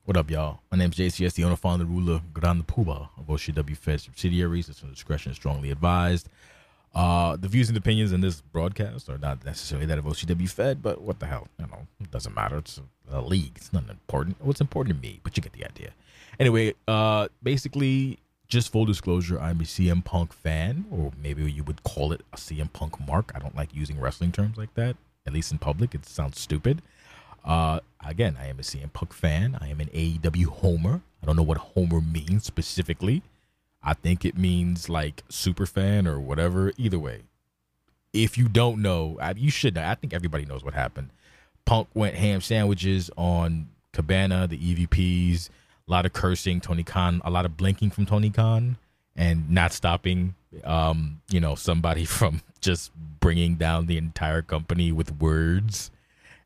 What up, y'all? My name's JCS, the owner, founder, ruler, Grand Poobah of OCWFED subsidiaries. It's discretion is strongly advised. The views and opinions in this broadcast are not necessarily that of OCWFED, but what the hell? It doesn't matter. It's a league. It's nothing important. What's important to me, but you get the idea. Anyway, basically, just full disclosure, I'm a CM Punk fan, or maybe you would call it a CM Punk mark. I don't like using wrestling terms like that, at least in public. It sounds stupid. Again, I am a CM Punk fan. I am an AEW homer. I don't know what homer means specifically. I think it means like super fan or whatever. Either way, if you don't know, you should know. I think everybody knows what happened. Punk went ham sandwiches on Cabana, the EVPs, a lot of cursing, Tony Khan, a lot of blinking from Tony Khan and not stopping, somebody from just bringing down the entire company with words.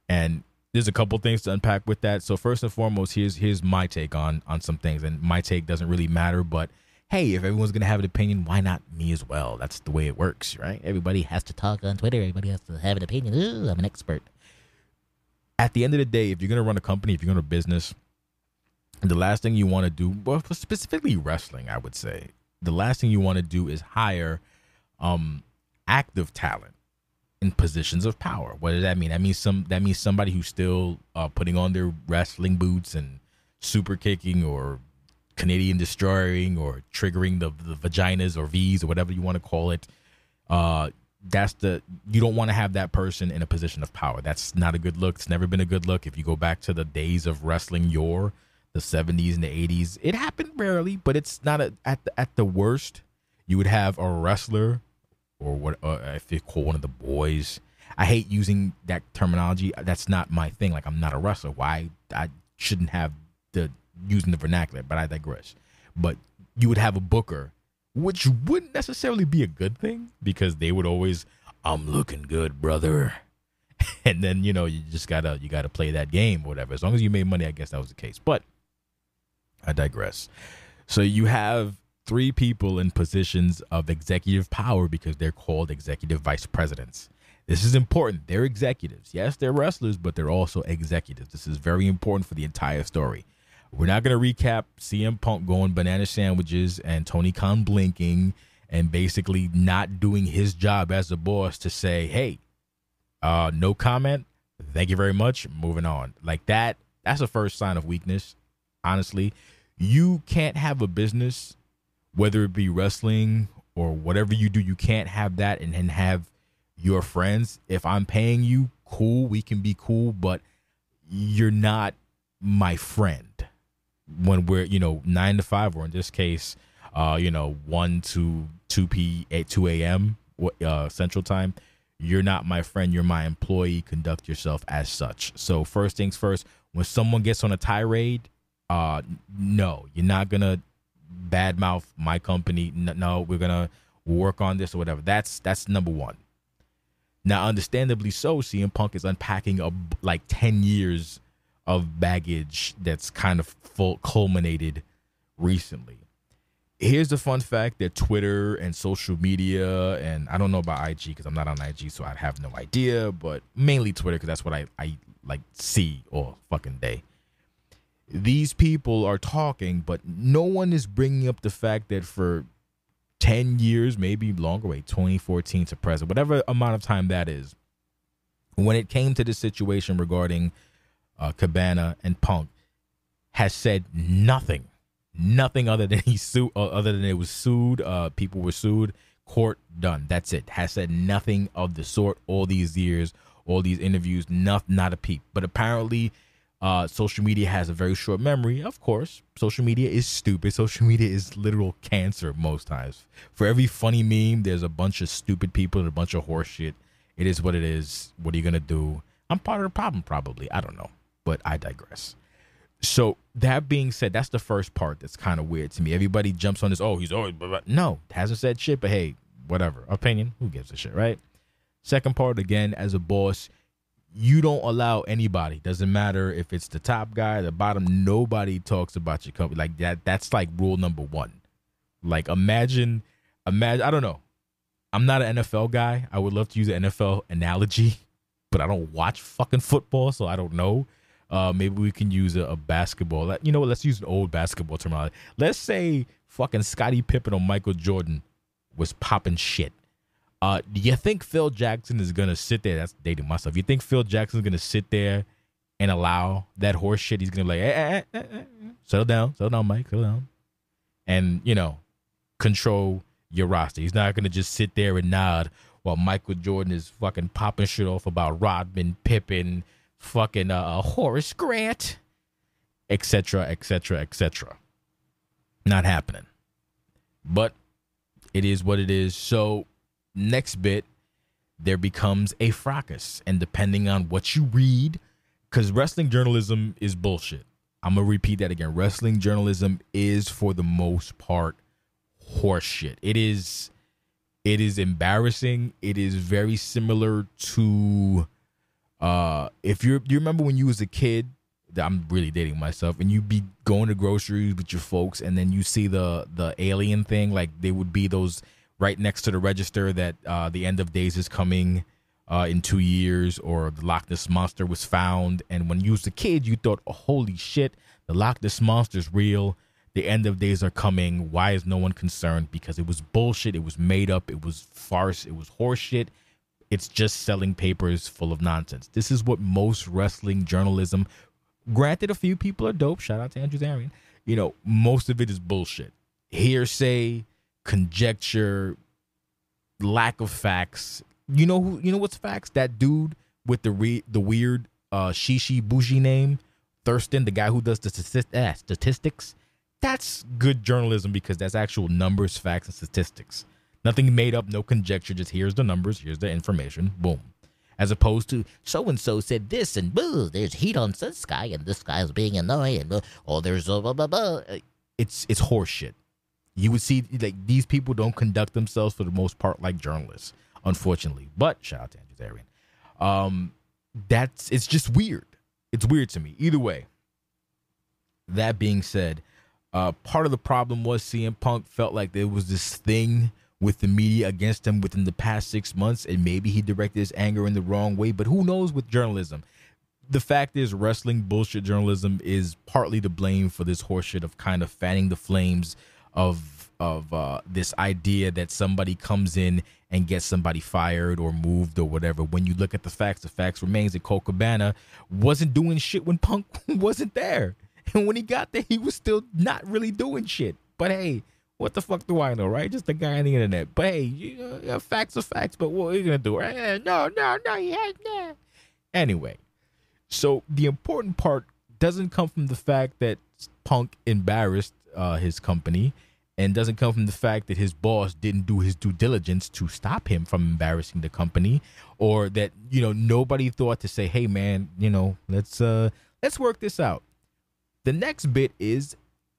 And there's a couple things to unpack with that. So first and foremost, here's my take on some things. And my take doesn't really matter, but hey, if everyone's going to have an opinion, why not me as well? That's the way it works, right? Everybody has to talk on Twitter. Everybody has to have an opinion. Ooh, I'm an expert. At the end of the day, if you're going to run a company, if you're going to a business, the last thing you want to do, well, specifically wrestling, I would say, the last thing you want to do is hire active talent in positions of power. What does that mean? That means somebody who's still putting on their wrestling boots and super kicking or Canadian destroying or triggering the vaginas or V's or whatever you want to call it. You don't want to have that person in a position of power. That's not a good look. It's never been a good look. If you go back to the days of wrestling the 70s and the 80s, it happened rarely, but it's not at the worst. You would have a wrestler or if you call one of the boys. I hate using that terminology. That's not my thing. Like, I'm not a wrestler. Why I shouldn't have using the vernacular, but I digress. But you would have a booker, which wouldn't necessarily be a good thing because they would always, I'm looking good, brother. And then, you just gotta play that game or whatever. As long as you made money, I guess that was the case. But I digress. So you have three people in positions of executive power because they're called executive vice presidents. This is important. They're executives. Yes, they're wrestlers, but they're also executives. This is very important for the entire story. We're not going to recap CM Punk going banana sandwiches and Tony Khan blinking and basically not doing his job as a boss to say, hey, no comment. Thank you very much. Moving on. Like that. That's a first sign of weakness. Honestly, you can't have a business, whether it be wrestling or whatever you do, you can't have that and have your friends. If I'm paying you, cool, we can be cool, but you're not my friend. When we're 9 to 5, or in this case 1 to 2 a.m. Central Time, you're not my friend, you're my employee. Conduct yourself as such. So first things first, when someone gets on a tirade, no, you're not gonna badmouth my company. No, we're gonna work on this or whatever. That's number one. Now, understandably so, CM Punk is unpacking 10 years of baggage that's kind of culminated recently. Here's the fun fact that Twitter and social media, and I don't know about IG because I'm not on IG, so I have no idea, but mainly Twitter because that's what I see all fucking day. These people are talking, but no one is bringing up the fact that for 10 years, maybe longer, 2014 to present, whatever amount of time that is, when it came to this situation regarding Cabana and Punk, has said nothing other than other than it was sued. People were sued, court done. That's it. Has said nothing of the sort all these years, all these interviews, not a peep. But apparently, social media has a very short memory. Of course, social media is stupid. Social media is literal cancer most times. For every funny meme, there's a bunch of stupid people and a bunch of horse shit. It is what it is. What are you gonna do? I'm part of the problem, probably. I don't know. But I digress. So that being said, that's the first part that's kind of weird to me. Everybody jumps on this. Oh, he's always no, hasn't said shit. But hey, whatever opinion. Who gives a shit, right? Second part, again, as a boss, you don't allow anybody. Doesn't matter if it's the top guy, the bottom. Nobody talks about your company like that. That's like rule number one. Like imagine. I don't know. I'm not an NFL guy. I would love to use an NFL analogy, but I don't watch fucking football, so I don't know. Maybe we can use a basketball. You know what? Let's use an old basketball terminology. Let's say fucking Scottie Pippen or Michael Jordan was popping shit. Do you think Phil Jackson is gonna sit there? That's dating myself. You think Phil Jackson is gonna sit there and allow that horse shit? He's gonna be like, settle down, Mike, settle down, and control your roster. He's not gonna just sit there and nod while Michael Jordan is fucking popping shit off about Rodman, Pippen, fucking Horace Grant, etc., etc., etc. Not happening. But it is what it is. So next bit, there becomes a fracas. And depending on what you read, because wrestling journalism is bullshit. I'm going to repeat that again. Wrestling journalism is, for the most part, horseshit. It is embarrassing. It is very similar to if you remember when you was a kid. I'm really dating myself, and you be going to groceries with your folks, and then you see the alien thing, like they would be those right next to the register that the end of days is coming in 2 years, or the Loch Ness Monster was found. And when you was a kid, you thought, oh, holy shit, the Loch Ness Monster's real. The end of days are coming. Why is no one concerned? Because it was bullshit. It was made up. It was farce. It was horseshit. It's just selling papers full of nonsense. This is what most wrestling journalism, granted, a few people are dope. Shout out to Andrew Zarian. Most of it is bullshit. Hearsay, conjecture, lack of facts. You know what's facts? That dude with the weird shishi bougie name, Thurston, the guy who does the statistics. That's good journalism, because that's actual numbers, facts, and statistics. Nothing made up, no conjecture. Just here's the numbers, here's the information, boom. As opposed to so-and-so said this, and boo, there's heat on this guy, and this guy is being annoying, and there's blah, blah, blah. It's horse You would see, like, these people don't conduct themselves for the most part like journalists, unfortunately. But shout out to Andrew Zarian. It's just weird. It's weird to me. Either way, that being said, part of the problem was CM Punk felt like there was this thing with the media against him within the past 6 months, and maybe he directed his anger in the wrong way, but who knows with journalism. The fact is, wrestling bullshit journalism is partly to blame for this horseshit of kind of fanning the flames of this idea that somebody comes in and gets somebody fired or moved or whatever. When you look at the facts remains that Colt Cabana wasn't doing shit when Punk wasn't there. And when he got there, he was still not really doing shit. But hey, what the fuck do I know, right? Just a guy on the internet. But hey, facts are facts, but what are you going to do? Right? No. Anyway, so the important part doesn't come from the fact that Punk embarrassed his company, and doesn't come from the fact that his boss didn't do his due diligence to stop him from embarrassing the company, or that, nobody thought to say, hey, man, let's work this out. The next bit is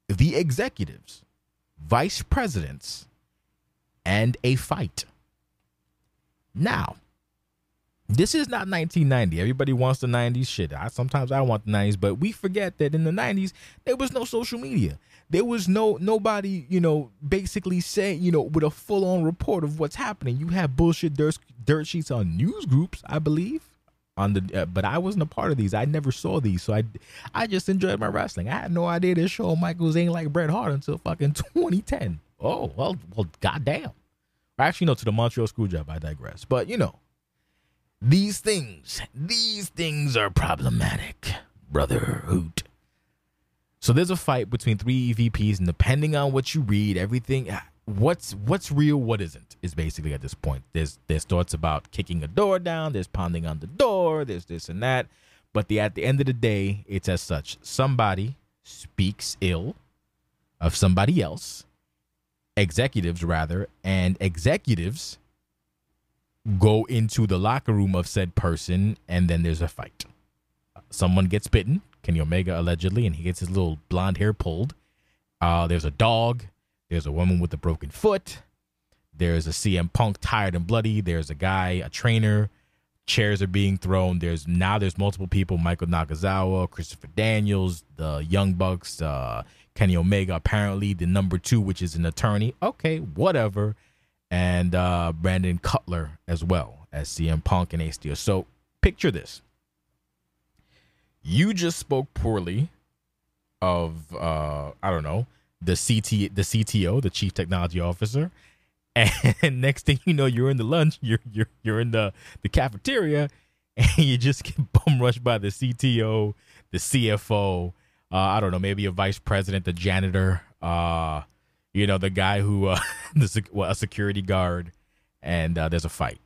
the executives, vice presidents, and a fight. Now, this is not 1990. Everybody wants the 90s shit. Sometimes I want the 90s, but we forget that in the 90s, there was no social media. There was nobody, basically saying, with a full-on report of what's happening. You have bullshit dirt sheets on news groups, I believe. But I wasn't a part of these. I never saw these, so I just enjoyed my wrestling. I had no idea this Shawn Michaels ain't like Bret Hart until fucking 2010. Oh, well, goddamn. Actually, no, to the Montreal Screwjob, I digress. But, these things are problematic, brother Hoot. So there's a fight between three EVPs, and depending on what you read, everything, what's real, what isn't, is basically at this point. There's thoughts about kicking a door down, there's pounding on the door, there's this and that. But at the end of the day, it's as such. Somebody speaks ill of somebody else, executives rather, and executives go into the locker room of said person, and then there's a fight. Someone gets bitten, Kenny Omega allegedly, and he gets his little blonde hair pulled. There's a dog. There's a woman with a broken foot. There's a CM Punk tired and bloody. There's a guy, a trainer. Chairs are being thrown. There's multiple people. Michael Nakazawa, Christopher Daniels, the Young Bucks, Kenny Omega, apparently the number 2, which is an attorney. Okay, whatever. And Brandon Cutler as well as CM Punk and Ace Steel. So picture this. You just spoke poorly of I don't know, the CTO, the chief technology officer, and next thing you know, you're in the lunch, you're in the cafeteria, and you just get bum rushed by the CTO, the CFO, I don't know, maybe a vice president, the janitor, the guy who a security guard, and there's a fight.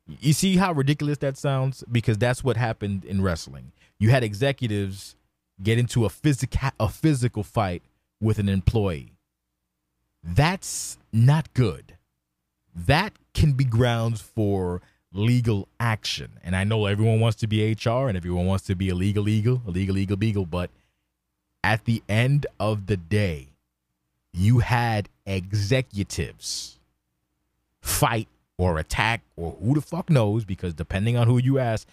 You see how ridiculous that sounds? Because that's what happened in wrestling. You had executives get into a physical fight with an employee. That's not good. That can be grounds for legal action. And I know everyone wants to be HR and everyone wants to be a legal beagle, but at the end of the day, you had executives fight or attack, or who the fuck knows, because depending on who you ask,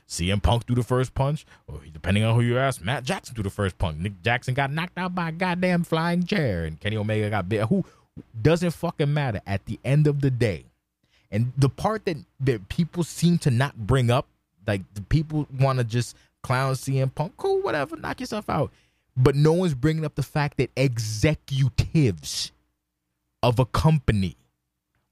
CM Punk threw the first punch, or depending on who you ask, Matt Jackson threw the first punch. Nick Jackson got knocked out by a goddamn flying chair, and Kenny Omega got bit. Who doesn't fucking matter at the end of the day. And the part that people seem to not bring up, like the people want to just clown CM Punk, cool, whatever, knock yourself out. But no one's bringing up the fact that executives of a company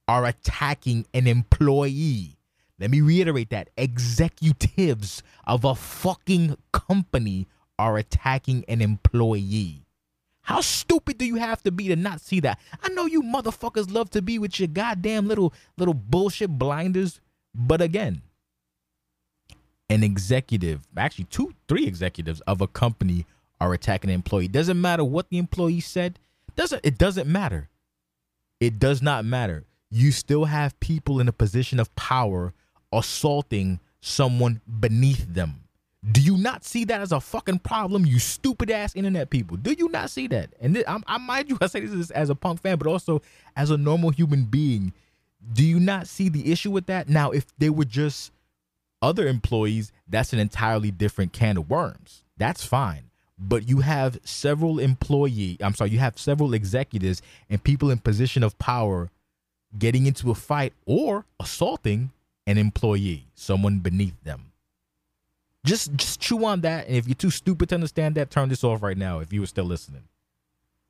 are attacking an employee. Let me reiterate that. Executives of a fucking company are attacking an employee. How stupid do you have to be to not see that? I know you motherfuckers love to be with your goddamn little bullshit blinders. But again, an executive, actually 2-3 executives of a company are attacking an employee. Doesn't matter what the employee said. It doesn't matter. It does not matter. You still have people in a position of power assaulting someone beneath them. Do you not see that as a fucking problem, you stupid ass internet people? Do you not see that? And I mind you, I say this as a Punk fan, but also as a normal human being. Do you not see the issue with that? Now, if they were just other employees, that's an entirely different can of worms. That's fine. But you have several executives and people in position of power getting into a fight or assaulting an employee, someone beneath them. Just chew on that. And if you're too stupid to understand that, turn this off right now if you were still listening.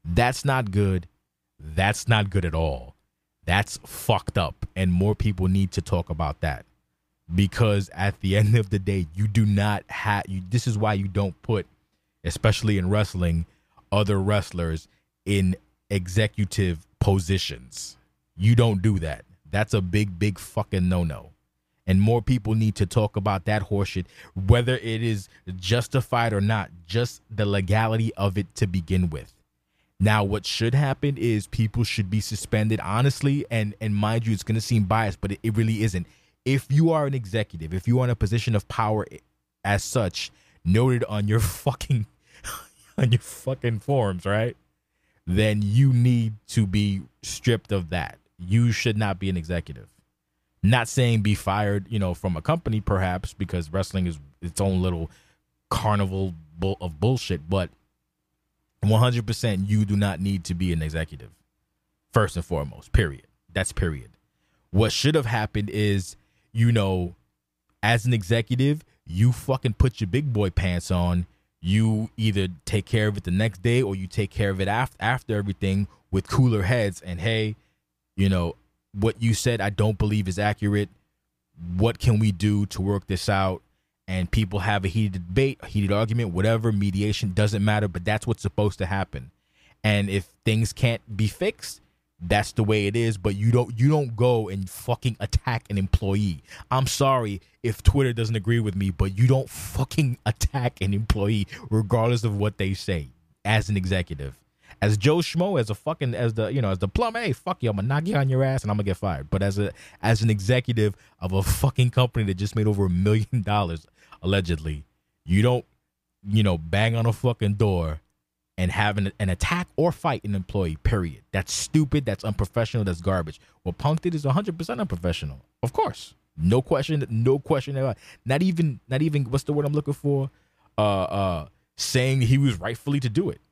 That's not good. That's not good at all. That's fucked up. And more people need to talk about that. Because at the end of the day, you do not have... This is why you don't put, especially in wrestling, other wrestlers in executive positions. You don't do that. That's a big fucking no-no. And more people need to talk about that horseshit, whether it is justified or not, just the legality of it to begin with. Now, what should happen is people should be suspended, honestly, and mind you, it's going to seem biased, but it really isn't. If you are an executive, if you are in a position of power as such, noted on your fucking forms, right? Then you need to be stripped of that. You should not be an executive. Not saying be fired, from a company, perhaps, because wrestling is its own little carnival of bullshit, but 100% you do not need to be an executive. First and foremost, period. That's period. What should have happened is, as an executive, you fucking put your big boy pants on. You either take care of it the next day or you take care of it after everything with cooler heads. And hey, what you said I don't believe is accurate. What can we do to work this out? And people have a heated debate, a heated argument, whatever, mediation, doesn't matter, but that's what's supposed to happen. And if things can't be fixed, that's the way it is, but you don't go and fucking attack an employee. I'm sorry if Twitter doesn't agree with me, but you don't fucking attack an employee regardless of what they say as an executive. As Joe Schmo, as the plum, hey, fuck you, I'm gonna knock you on your ass and I'm gonna get fired. But as an executive of a fucking company that just made over $1 million, allegedly, you don't, bang on a fucking door and have an attack or fight an employee, period. That's stupid, that's unprofessional, that's garbage. What Punk did is 100% unprofessional. Of course. No question about it. Not even what's the word I'm looking for? Saying he was rightfully to do it.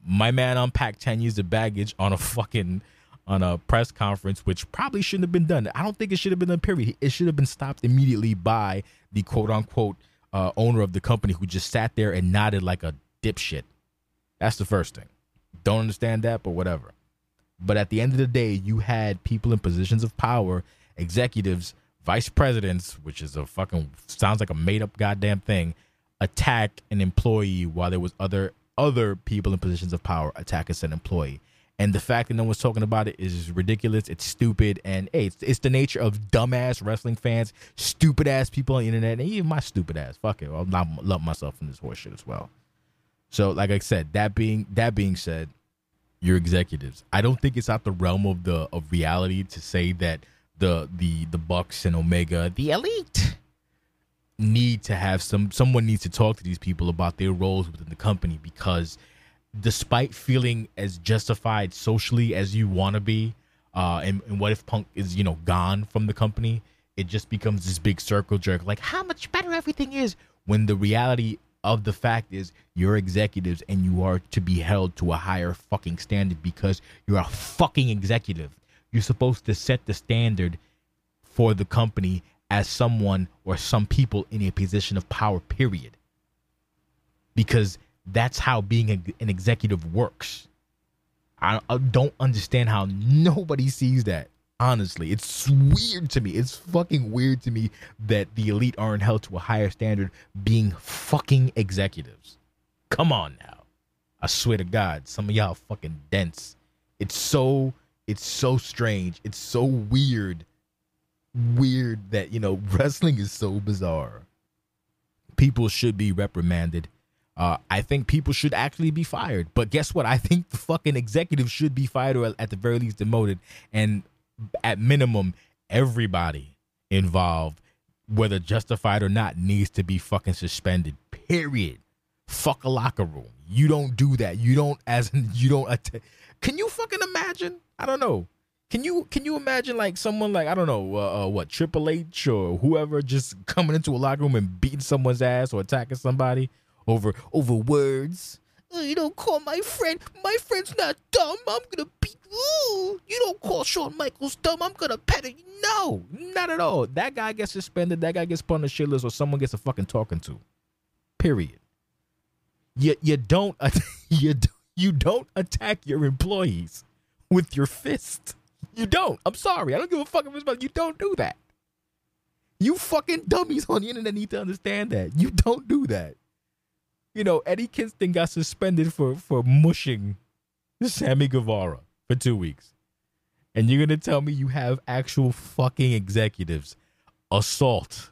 My man unpacked 10 years of baggage on a press conference, which probably shouldn't have been done. I don't think it should have been done, period. It should have been stopped immediately by the quote unquote owner of the company who just sat there and nodded like a dipshit. That's the first thing. Don't understand that, but whatever. But at the end of the day, you had people in positions of power, executives, vice presidents, which is a fucking, sounds like a made up goddamn thing, attack an employee while there was other people in positions of power attack an employee. And the fact that no one's talking about it is ridiculous. It's stupid. And hey, it's the nature of dumbass wrestling fans, stupid ass people on the internet, and even my stupid ass. Fuck it. I'll lump myself in this horse shit as well. So like I said, that being said, your executives, I don't think it's out the realm of reality to say that the Bucks and Omega, the elite, need to have someone needs to talk to these people about their roles within the company, because despite feeling as justified socially as you want to be, and what if Punk is, gone from the company, it just becomes this big circle jerk, like how much better everything is, when the reality of the fact is you're executives and you are to be held to a higher fucking standard because you're a fucking executive. You're supposed to set the standard for the company as someone or some people in a position of power, period. Because that's how being an executive works. I don't understand how nobody sees that. Honestly, it's weird to me. It's fucking weird to me that the elite aren't held to a higher standard being fucking executives. Come on now. I swear to God, some of y'all fucking dense. It's so strange. It's so weird that, wrestling is so bizarre. People should be reprimanded. I think people should actually be fired. But guess what? I think the fucking executives should be fired, or at the very least demoted. And at minimum, everybody involved, whether justified or not, needs to be fucking suspended. Period. Fuck a locker room. You don't do that. Can you fucking imagine? I don't know. Can you imagine like someone like, I don't know, Triple H or whoever just coming into a locker room and beating someone's ass or attacking somebody over words? Oh, you don't call my friend. My friend's not dumb. I'm gonna beat you. You don't call Shawn Michaels dumb. I'm gonna pet it. No, not at all. That guy gets suspended. That guy gets put on the shit list, or someone gets a fucking talking to. Period. You don't attack your employees with your fist. You don't. I'm sorry. I don't give a fuck if it's about. You don't do that. You fucking dummies on the internet need to understand that. You don't do that. Eddie Kingston got suspended for mushing Sammy Guevara for 2 weeks. And you're going to tell me you have actual fucking executives assault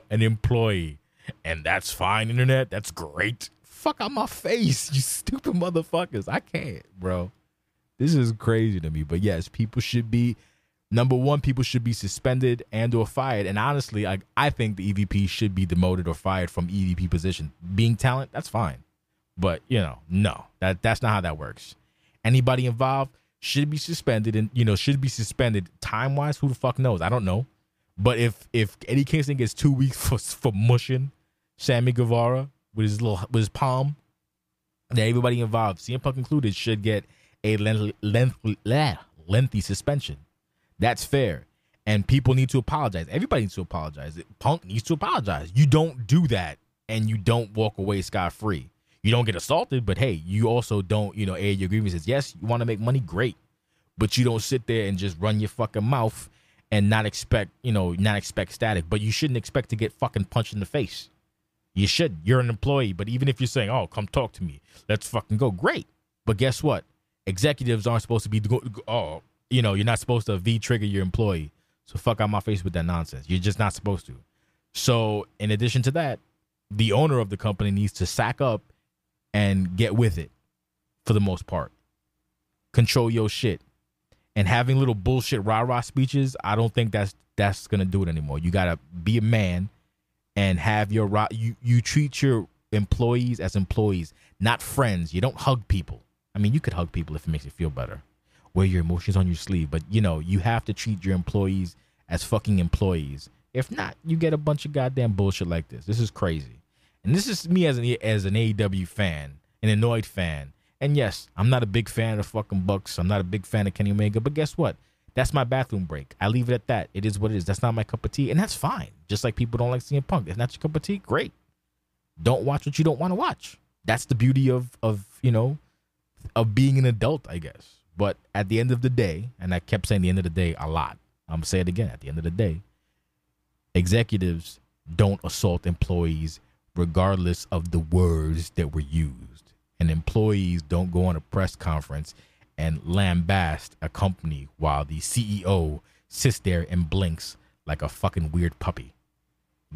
an employee. And that's fine, internet. That's great. Fuck out my face, you stupid motherfuckers. I can't, bro. This is crazy to me. But yes, people should be, number one, people should be suspended and or fired. And honestly, I think the EVP should be demoted or fired from EVP position. Being talent, that's fine. But, no, that's not how that works. Anybody involved should be suspended and, should be suspended time-wise. Who the fuck knows? I don't know. But if Eddie Kingston gets 2 weeks for mushing Sammy Guevara with his palm, then everybody involved, CM Punk included, should get a lengthy suspension. That's fair. And people need to apologize. Everybody needs to apologize. Punk needs to apologize. You don't do that and you don't walk away scot-free. You don't get assaulted, but hey, you also don't, air your grievances. Yes, you want to make money, great. But you don't sit there and just run your fucking mouth and not expect static. But you shouldn't expect to get fucking punched in the face. You should. You're an employee. But even if you're saying, oh, come talk to me, let's fucking go, great. But guess what? Executives aren't supposed to be, you're not supposed to V-trigger your employee. So fuck out my face with that nonsense. You're just not supposed to. So in addition to that, the owner of the company needs to sack up and get with it for the most part. Control your shit. And having little bullshit rah-rah speeches, I don't think that's going to do it anymore. You got to be a man and have your you treat your employees as employees, not friends. You don't hug people. I mean, you could hug people if it makes you feel better. Wear your emotions on your sleeve. But, you have to treat your employees as fucking employees. If not, you get a bunch of goddamn bullshit like this. This is crazy. And this is me as an AEW fan, an annoyed fan. And yes, I'm not a big fan of fucking Bucks. I'm not a big fan of Kenny Omega. But guess what? That's my bathroom break. I leave it at that. It is what it is. That's not my cup of tea, and that's fine. Just like people don't like CM Punk. It's not your cup of tea. Great. Don't watch what you don't want to watch. That's the beauty of being an adult, I guess. But at the end of the day, and I kept saying the end of the day a lot. I'm gonna say it again. At the end of the day, executives don't assault employees regardless of the words that were used. And employees don't go on a press conference and lambast a company while the CEO sits there and blinks like a fucking weird puppy.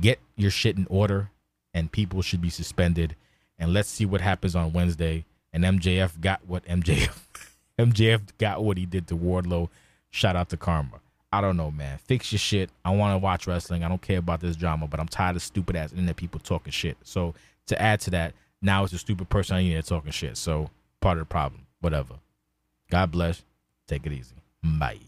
Get your shit in order, and people should be suspended. And let's see what happens on Wednesday. And MJF got what MJF got what he did to Wardlow. Shout out to Karma. I don't know, man. Fix your shit. I want to watch wrestling. I don't care about this drama, but I'm tired of stupid ass internet people talking shit. So to add to that, now it's a stupid person on the internet talking shit. So part of the problem. Whatever. God bless. Take it easy. Bye.